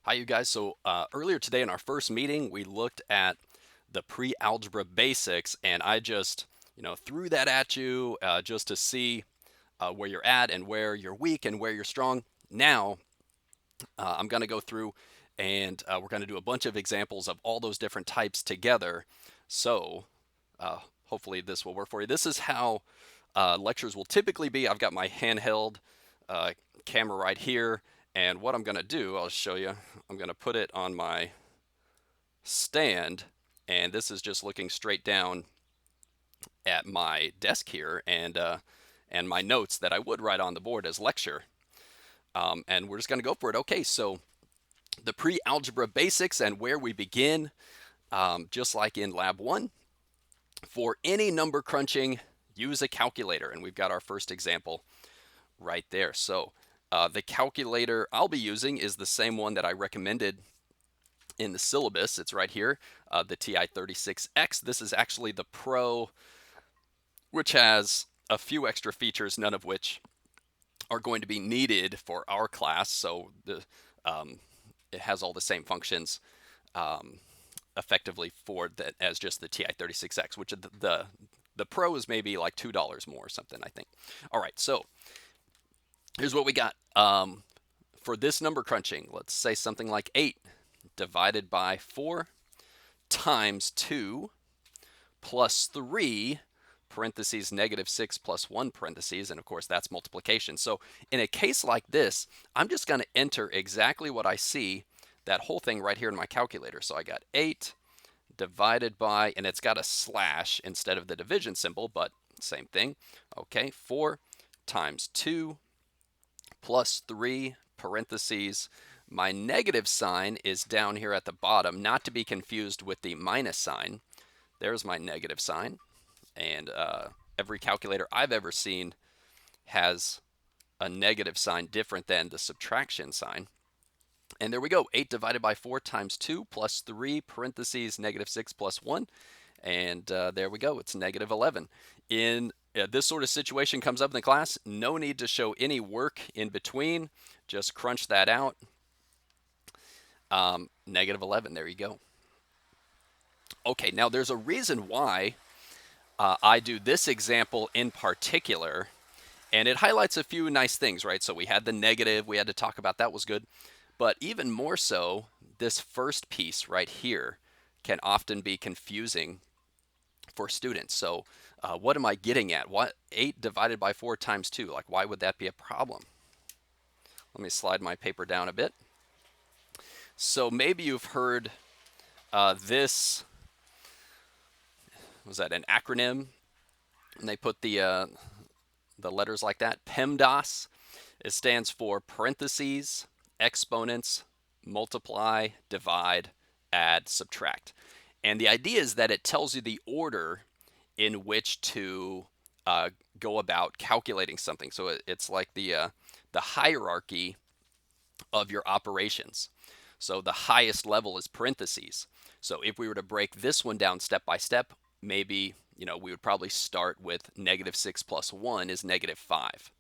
Hi, you guys. So earlier today in our first meeting, we looked at the pre-algebra basics, and I just, threw that at you just to see where you're at and where you're weak and where you're strong. Now, I'm going to go through and we're going to do a bunch of examples of all those different types together. So hopefully this will work for you. This is how lectures will typically be. I've got my handheld uh, camera right here. And what I'm going to do, I'll show you. I'm going to put it on my stand. And this is just looking straight down at my desk here and my notes that I would write on the board as lecture. And we're just going to go for it. Okay, so the pre-algebra basics and where we begin, just like in lab 1. For any number crunching, use a calculator. And we've got our first example right there. So the calculator I'll be using is the same one that I recommended in the syllabus. It's right here, the TI-36X. This is actually the Pro, which has a few extra features, none of which are going to be needed for our class. So it has all the same functions effectively for that as just the TI-36X, which the Pro is maybe like $2 more or something, I think. All right, so here's what we got. For this number crunching, let's say something like 8 divided by 4 times 2 plus 3 parentheses negative 6 plus 1 parentheses, and of course that's multiplication. So in a case like this, I'm just going to enter exactly what I see, that whole thing right here in my calculator. So I got 8 divided by, and it's got a slash instead of the division symbol, but same thing. Okay, 4 times 2 plus 3 parentheses. My negative sign is down here at the bottom, not to be confused with the minus sign. There's my negative sign. And every calculator I've ever seen has a negative sign different than the subtraction sign. And there we go. 8 divided by 4 times 2 plus 3 parentheses negative 6 plus 1. And there we go. It's negative 11. In this sort of situation comes up in the class, no need to show any work in between. Just crunch that out. Negative 11. There you go. Okay, now there's a reason why I do this example in particular, and it highlights a few nice things, right? So we had the negative, we had to talk about, that was good. But even more so, this first piece right here can often be confusing for students. So what am I getting at? What 8 divided by 4 times 2? Like, why would that be a problem? Let me slide my paper down a bit. So maybe you've heard this, was that an acronym? And they put the letters like that, PEMDAS. It stands for parentheses, exponents, multiply, divide, add, subtract. And the idea is that it tells you the order in which to go about calculating something. So it's like the hierarchy of your operations. So the highest level is parentheses. So if we were to break this one down step by step, maybe we would probably start with negative 6 plus 1 is negative 5.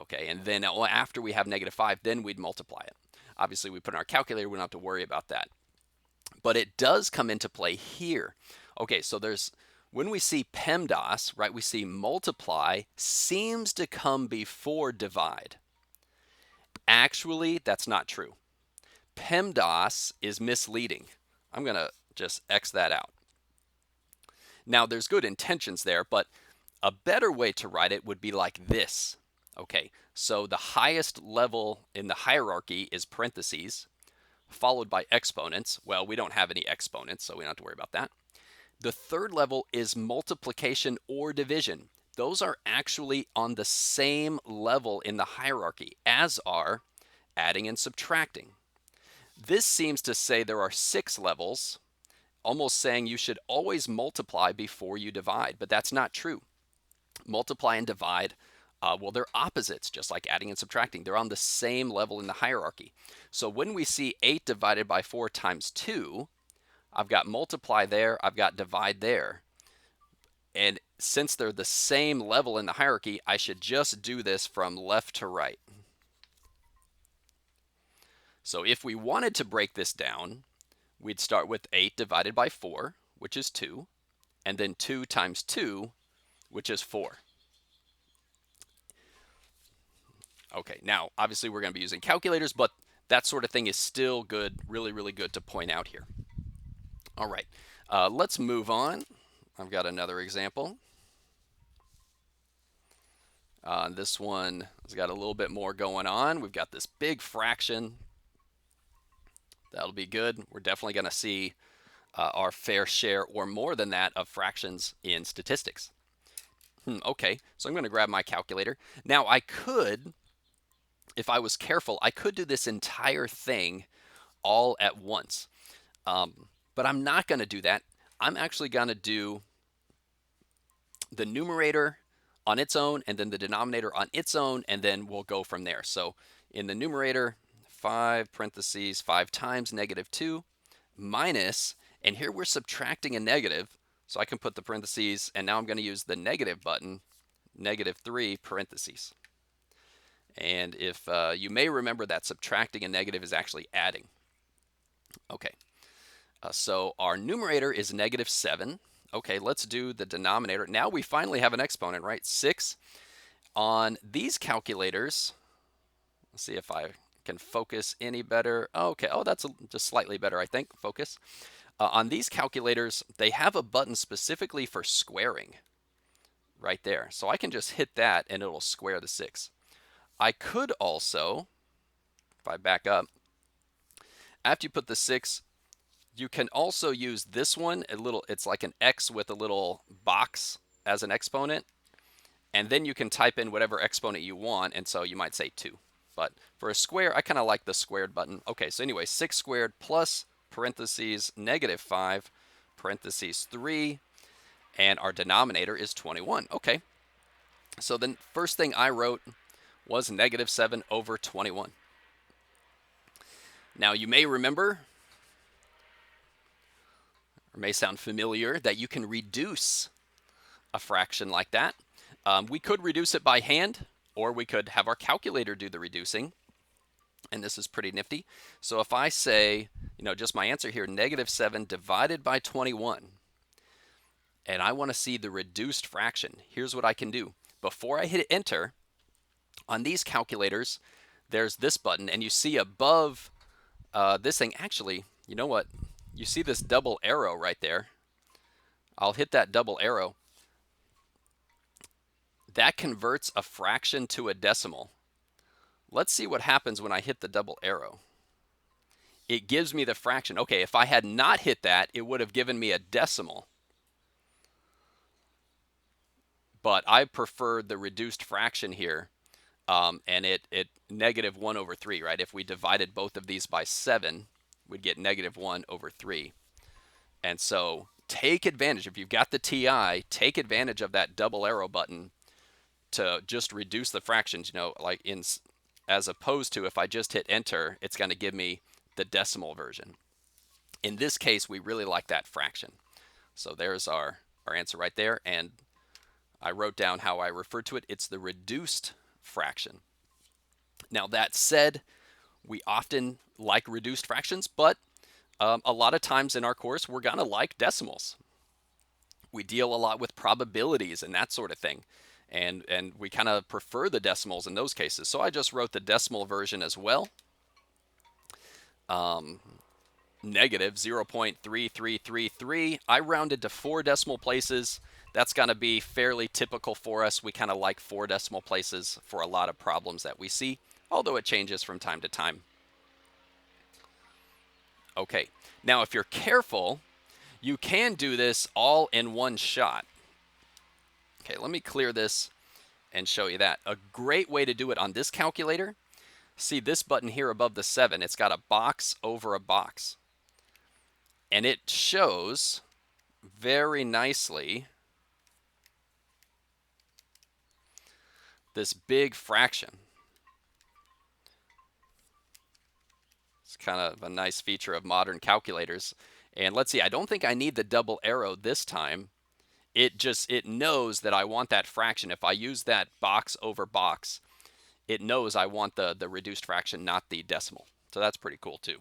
Okay, and then after we have negative 5, then we'd multiply it. Obviously, we put in our calculator, we don't have to worry about that. But it does come into play here. Okay, so when we see PEMDAS, right, we see multiply seems to come before divide. Actually, that's not true. PEMDAS is misleading. I'm going to just X that out. Now, there's good intentions there, but a better way to write it would be like this. Okay, so the highest level in the hierarchy is parentheses, followed by exponents. Well, we don't have any exponents, so we don't have to worry about that. The third level is multiplication or division. Those are actually on the same level in the hierarchy, as are adding and subtracting. This seems to say there are 6 levels, almost saying you should always multiply before you divide, but that's not true. Multiply and divide, well, they're opposites, just like adding and subtracting. They're on the same level in the hierarchy. So when we see 8 divided by 4 times 2, I've got multiply there, I've got divide there. And since they're the same level in the hierarchy, I should just do this from left to right. So if we wanted to break this down, we'd start with 8 divided by 4, which is 2, and then 2 times 2, which is 4. Okay, now obviously we're going to be using calculators, but that sort of thing is still good, really, really good to point out here. All right, let's move on. I've got another example. This one has got a little bit more going on. We've got this big fraction. That'll be good. We're definitely going to see our fair share or more than that of fractions in statistics. Okay, so I'm going to grab my calculator. Now I could, if I was careful, I could do this entire thing all at once. But I'm not going to do that. I'm actually going to do the numerator on its own and then the denominator on its own, and then we'll go from there. So in the numerator, 5 parentheses 5 times -2 minus, and here we're subtracting a negative, so I can put the parentheses, and now I'm going to use the negative button, -3 parentheses. And if you may remember that subtracting a negative is actually adding. Okay, so our numerator is -7. Okay, let's do the denominator. Now we finally have an exponent, right? 6. On these calculators, let's see if I can focus any better. Okay, oh, that's just slightly better, I think. Focus. On these calculators, they have a button specifically for squaring right there. So I can just hit that and it'll square the 6. I could also, if I back up, after you put the 6, you can also use this one, it's like an X with a little box as an exponent, and then you can type in whatever exponent you want, and so you might say 2. But for a square, I kind of like the squared button. Okay, so anyway, 6 squared plus parentheses -5 parentheses 3, and our denominator is 21. Okay, so the first thing I wrote was -7 over 21. Now you may remember, or may sound familiar, that you can reduce a fraction like that. We could reduce it by hand, or we could have our calculator do the reducing, and this is pretty nifty. So if I say, just my answer here, -7 divided by 21, and I want to see the reduced fraction, here's what I can do. Before I hit enter, on these calculators, there's this button, and you see above this thing, actually, you know what? You see this double arrow right there. I'll hit that double arrow. That converts a fraction to a decimal. Let's see what happens when I hit the double arrow. It gives me the fraction. Okay, if I had not hit that, it would have given me a decimal. But I prefer the reduced fraction here, and it -1 over 3, right? If we divided both of these by 7, we'd get -1 over 3. And so take advantage. If you've got the TI, take advantage of that double arrow button to just reduce the fractions, like as opposed to if I just hit enter, it's going to give me the decimal version. In this case, we really like that fraction. So there's our answer right there, and I wrote down how I refer to it. It's the reduced fraction. Now that said, we often like reduced fractions, but a lot of times in our course, we're going to like decimals. We deal a lot with probabilities and that sort of thing. And we kind of prefer the decimals in those cases. So I just wrote the decimal version as well. -0.3333. I rounded to 4 decimal places. That's going to be fairly typical for us. We kind of like 4 decimal places for a lot of problems that we see, although it changes from time to time. Okay, now if you're careful, you can do this all in one shot. Okay, let me clear this and show you that. A great way to do it on this calculator, see this button here above the 7, it's got a box over a box. And it shows very nicely this big fraction. It's kind of a nice feature of modern calculators. And let's see, I don't think I need the double arrow this time. It knows that I want that fraction. If I use that box over box, it knows I want the reduced fraction, not the decimal. So that's pretty cool too.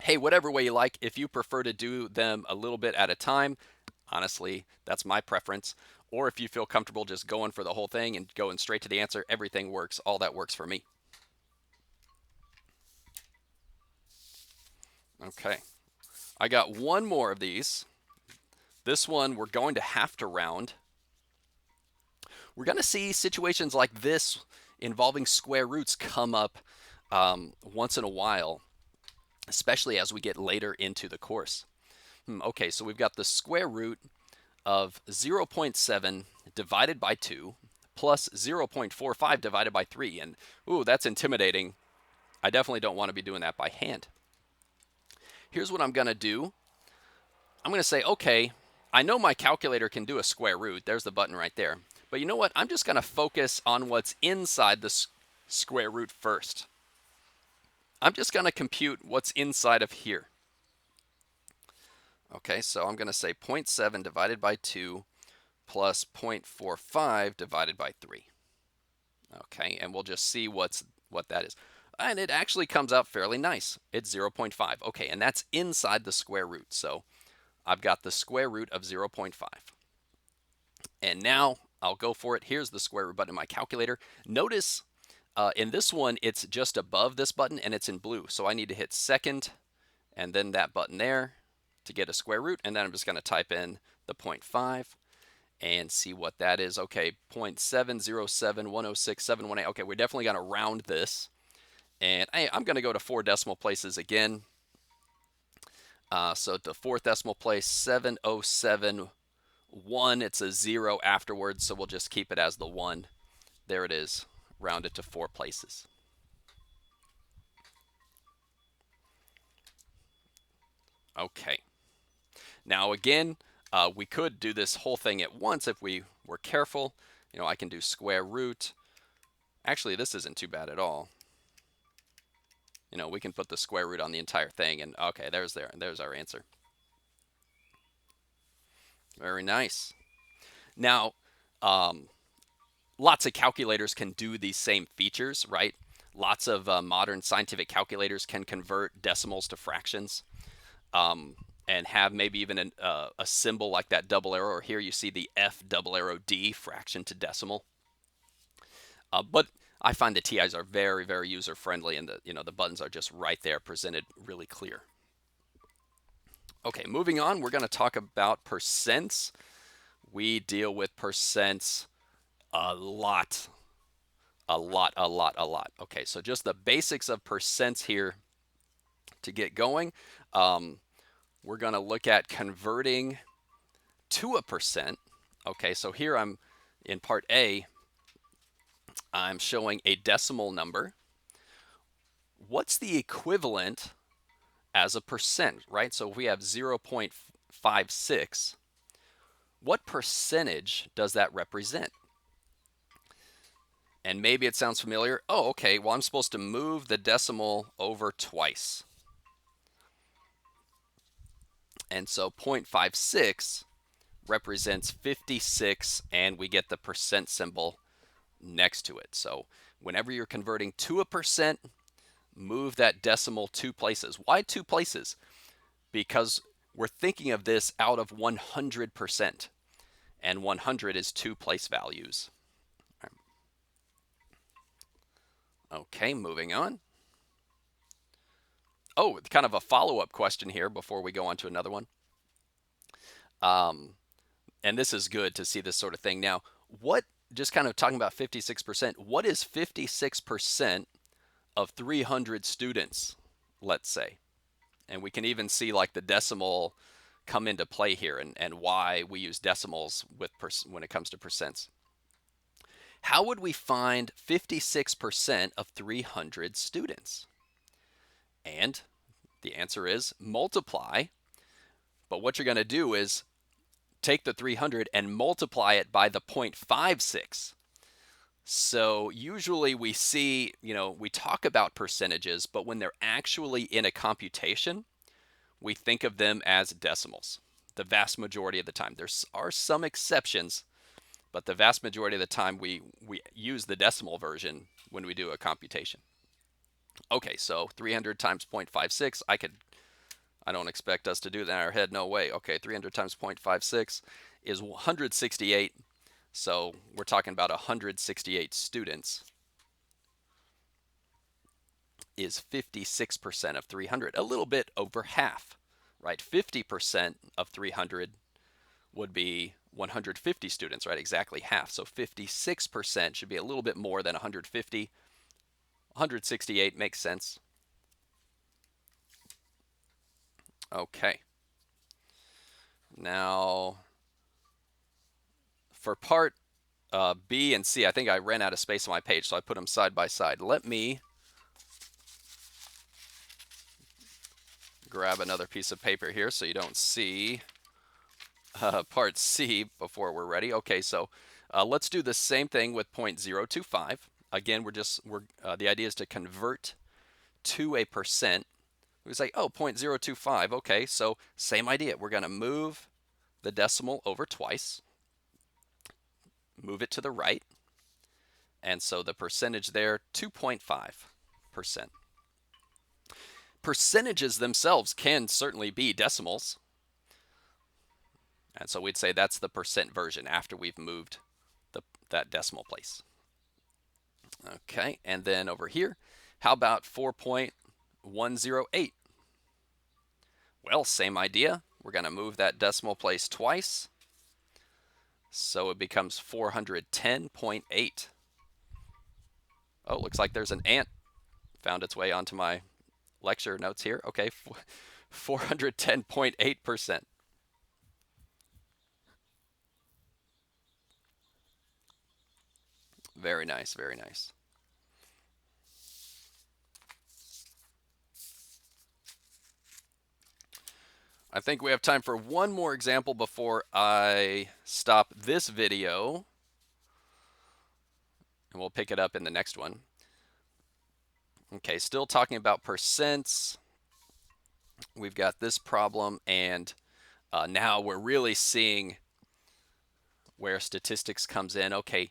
Hey, whatever way you like, if you prefer to do them a little bit at a time, honestly, that's my preference. Or if you feel comfortable just going for the whole thing and going straight to the answer, everything works. All that works for me. Okay, I got one more of these. This one we're going to have to round. We're going to see situations like this involving square roots come up once in a while, especially as we get later into the course. Okay, so we've got the square root of 0.7 divided by 2 plus 0.45 divided by 3. And, ooh, that's intimidating. I definitely don't want to be doing that by hand. Here's what I'm going to do. I'm going to say, okay, I know my calculator can do a square root. There's the button right there. But you know what? I'm just going to focus on what's inside the square root first. I'm just going to compute what's inside of here. Okay, so I'm going to say 0.7 divided by 2 plus 0.45 divided by 3. Okay, and we'll just see what that is. And it actually comes out fairly nice. It's 0.5. Okay, and that's inside the square root. So I've got the square root of 0.5. And now I'll go for it. Here's the square root button in my calculator. Notice in this one, it's just above this button and it's in blue. So I need to hit second and then that button there to get a square root. And then I'm just going to type in the 0.5 and see what that is. Okay, 0.707106718. Okay, we're definitely going to round this. And I'm going to go to 4 decimal places again. So the 4th decimal place, 7071. It's a 0 afterwards, so we'll just keep it as the 1. There it is, rounded to 4 places. Okay. Now again, we could do this whole thing at once if we were careful. You know, I can do square root. Actually, this isn't too bad at all. You know, we can put the square root on the entire thing, and okay, there's our answer. Very nice. Now, lots of calculators can do these same features, right? Lots of modern scientific calculators can convert decimals to fractions. And have maybe even a symbol like that double arrow, or here you see the F double arrow D, fraction to decimal. But I find the TIs are very, very user friendly, and the buttons are just right there, presented really clear. Okay, moving on, we're going to talk about percents. We deal with percents a lot. Okay, so just the basics of percents here to get going. We're going to look at converting to a percent. Okay, so here I'm in part A, I'm showing a decimal number. What's the equivalent as a percent, right? So if we have 0.56, what percentage does that represent? And maybe it sounds familiar. Oh, okay, well, I'm supposed to move the decimal over twice. And so 0.56 represents 56, and we get the percent symbol next to it. So whenever you're converting to a percent, move that decimal 2 places. Why 2 places? Because we're thinking of this out of 100%, and 100 is 2 place values. Okay, moving on. Oh, kind of a follow-up question here before we go on to another one. And this is good to see this sort of thing. Now, just kind of talking about 56%, what is 56% of 300 students, let's say? And we can even see like the decimal come into play here, and why we use decimals when it comes to percents. How would we find 56% of 300 students? And the answer is multiply. But what you're going to do is take the 300 and multiply it by the 0.56. So usually we see, we talk about percentages, but when they're actually in a computation, we think of them as decimals the vast majority of the time. There are some exceptions, but the vast majority of the time we use the decimal version when we do a computation. Okay, so 300 times 0.56, I don't expect us to do that in our head, no way. Okay, 300 times 0.56 is 168, so we're talking about 168 students is 56% of 300, a little bit over half, right? 50% of 300 would be 150 students, right? Exactly half. So 56% should be a little bit more than 150. 168 makes sense. Okay. Now, for part B and C, I think I ran out of space on my page, so I put them side by side. Let me grab another piece of paper here so you don't see part C before we're ready. Okay, so let's do the same thing with 0.025. Again, the idea is to convert to a percent. We say, oh, 0.025. Okay, so same idea. We're going to move the decimal over twice, move it to the right, and so the percentage there, 2.5%. Percentages themselves can certainly be decimals, and so we'd say that's the percent version after we've moved that decimal place. Okay, and then over here, how about 4.108? Well, same idea. We're going to move that decimal place twice, so it becomes 410.8. Oh, looks like there's an ant found its way onto my lecture notes here. Okay, 410.8%. Very nice, very nice. I think we have time for one more example before I stop this video, and we'll pick it up in the next one. Okay, still talking about percents. We've got this problem, and now we're really seeing where statistics comes in. Okay,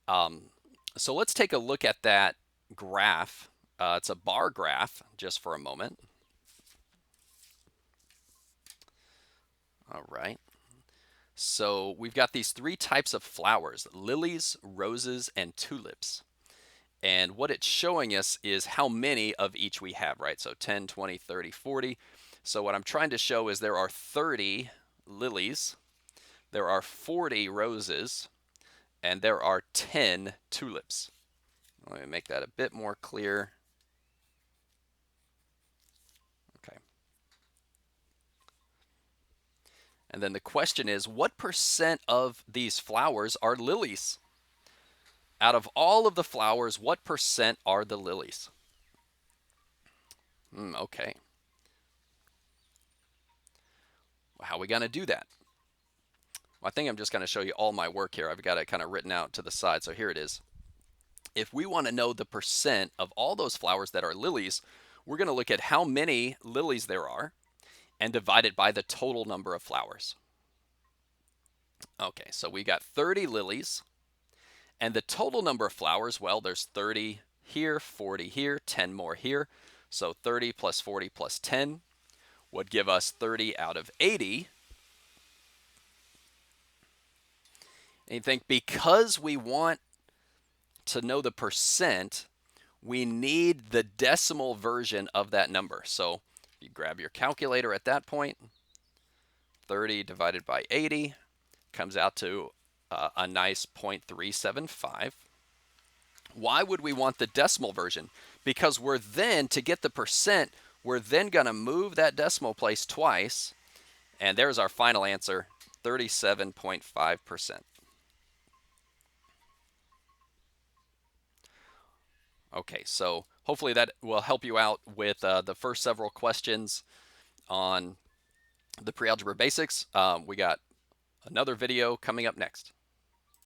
so let's take a look at that graph. It's a bar graph, just for a moment. All right. So we've got these three types of flowers: lilies, roses, and tulips. And what it's showing us is how many of each we have, right? So 10, 20, 30, 40. So what I'm trying to show is there are 30 lilies, there are 40 roses, and there are 10 tulips. Let me make that a bit more clear. Okay. And then the question is, what percent of these flowers are lilies? Out of all of the flowers, what percent are the lilies? Okay. Well, how are we going to do that? Well, I think I'm just going to show you all my work here. I've got it kind of written out to the side, so here it is. If we want to know the percent of all those flowers that are lilies, we're going to look at how many lilies there are and divide it by the total number of flowers. Okay, so we got 30 lilies, and the total number of flowers, well, there's 30 here, 40 here, 10 more here. So 30 plus 40 plus 10 would give us 30 out of 80. And you think because we want to know the percent, we need the decimal version of that number. So you grab your calculator at that point. 30 divided by 80 comes out to a nice 0.375. Why would we want the decimal version? Because we're then, to get the percent, we're then going to move that decimal place twice. And there's our final answer, 37.5%. Okay, so hopefully that will help you out with the first several questions on the pre-algebra basics. We got another video coming up next.